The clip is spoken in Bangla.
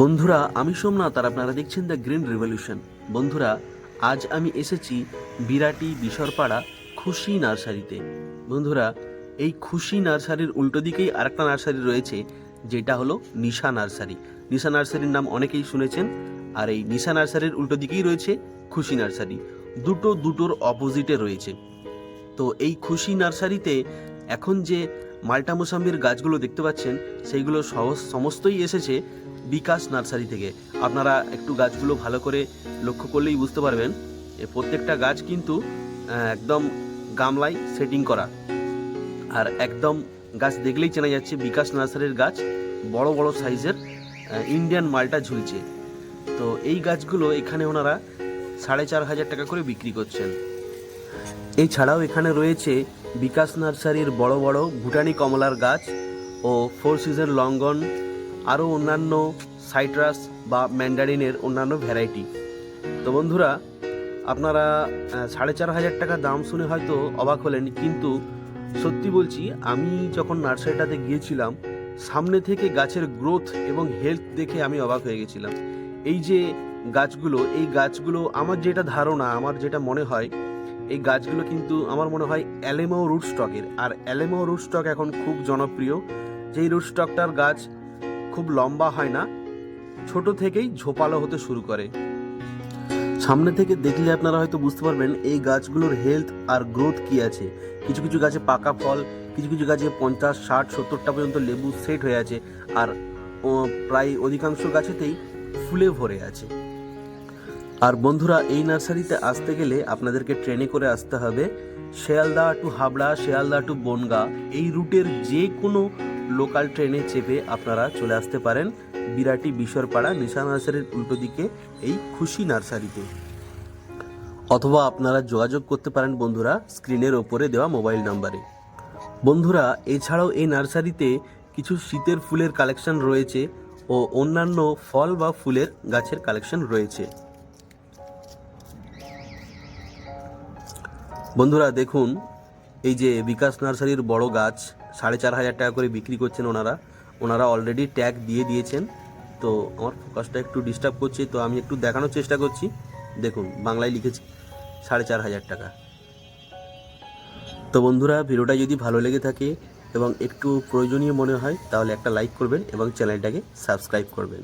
বন্ধুরা, আমি সোমনাথ আর আপনারা দেখছেন দ্য গ্রিন রেভলিউশন। বন্ধুরা, আজ আমি এসেছি বিরাটি বিশরপাড়া খুশি নার্সারিতে। বন্ধুরা, এই খুশি নার্সারির উল্টো দিকেই আরেকটা নার্সারি রয়েছে, যেটা হলো নিশা নার্সারি। নিশা নার্সারির নাম অনেকেই শুনেছেন, আর এই নিশা নার্সারির উল্টো দিকেই রয়েছে খুশি নার্সারি। দুটোর অপোজিটে রয়েছে। তো এই খুশি নার্সারিতে এখন যে মাল্টা মোসাম্বির গাছগুলো দেখতে পাচ্ছেন, সেইগুলো সমস্তই এসেছে বিকাশ নার্সারি থেকে। আপনারা একটু গাছগুলো ভালো করে লক্ষ্য করলেই বুঝতে পারবেন, প্রত্যেকটা গাছ কিন্তু একদম গামলায় সেটিং করা, আর একদম গাছ দেখলেই চেনা যাচ্ছে বিকাশ নার্সারির গাছ। বড় বড় সাইজের ইন্ডিয়ান মালটা ঝুলছে। তো এই গাছগুলো এখানে ওনারা 4,500 টাকা করে বিক্রি করছেন। এছাড়াও এখানে রয়েছে বিকাশ নার্সারির বড় বড় ভুটানি কমলার গাছ ও 4 সিজন লঙ্ঘন, আরও অন্যান্য সাইট্রাস বা ম্যান্ডারিনের অন্যান্য ভ্যারাইটি। তো বন্ধুরা, আপনারা 4,500 টাকা দাম শুনে হয়তো অবাক হলেন, কিন্তু সত্যি বলছি, আমি যখন নার্সারিটাতে গিয়েছিলাম, সামনে থেকে গাছের গ্রোথ এবং হেলথ দেখে আমি অবাক হয়ে গেছিলাম। এই যে এই গাছগুলো আমার যেটা ধারণা, আমার যেটা মনে হয়, এই গাছগুলো কিন্তু আমার মনে হয় অ্যালেমো রুট স্টকের। আর অ্যালেমো রুট স্টক এখন খুব জনপ্রিয়। যেই রুট স্টকটার গাছ খুব লম্বা হয় না, ছোট থেকেই ঝোপালো হতে শুরু করে। সামনে থেকে দেখলে আপনারা হয়তো বুঝতে পারবেন এই গাছগুলোর হেলথ আর গ্রোথ কি আছে। কিছু কিছু গাছে পাকা ফল, কিছু কিছু গাছে 50, 60, 70টা পর্যন্ত লেবু সেট হয়ে আছে, আর প্রায় অধিকাংশ গাছেতেই ফুলে ভরে আছে। আর বন্ধুরা, এই নার্সারিতে আসতে গেলে আপনাদেরকে ট্রেনে করে আসতে হবে। শিয়ালদা টু হাবড়া, শিয়ালদা টু বনগাঁ, এই রুটের যে কোনো লোকাল ট্রেনে চেপে আপনারা চলে আসতে পারেন বিরাটি বিশরপাড়া নিশা নার্সারির উল্টো দিকে এই খুশি নার্সারিতে। অথবা আপনারা যোগাযোগ করতে পারেন বন্ধুরা স্ক্রিনের ওপরে দেওয়া মোবাইল নাম্বারে। বন্ধুরা, এছাড়াও এই নার্সারিতে কিছু শীতের ফুলের কালেকশন রয়েছে ও অন্যান্য ফল বা ফুলের গাছের কালেকশন রয়েছে। বন্ধুরা দেখুন, এই যে বিকাশ নার্সারির বড় গাছ 4,500 টাকা করে বিক্রি করছেন ওনারা অলরেডি ট্যাগ দিয়ে দিয়েছেন। তো আমার ফোকাসটা একটু ডিস্টার্ব করছে, তো আমি একটু দেখানোর চেষ্টা করছি। দেখুন, বাংলায় লিখেছি 4,500 টাকা। তো বন্ধুরা, ভিডিওটা যদি ভালো লেগে থাকে এবং একটু প্রয়োজনীয় মনে হয়, তাহলে একটা লাইক করবেন এবং চ্যানেলটাকে সাবস্ক্রাইব করবেন।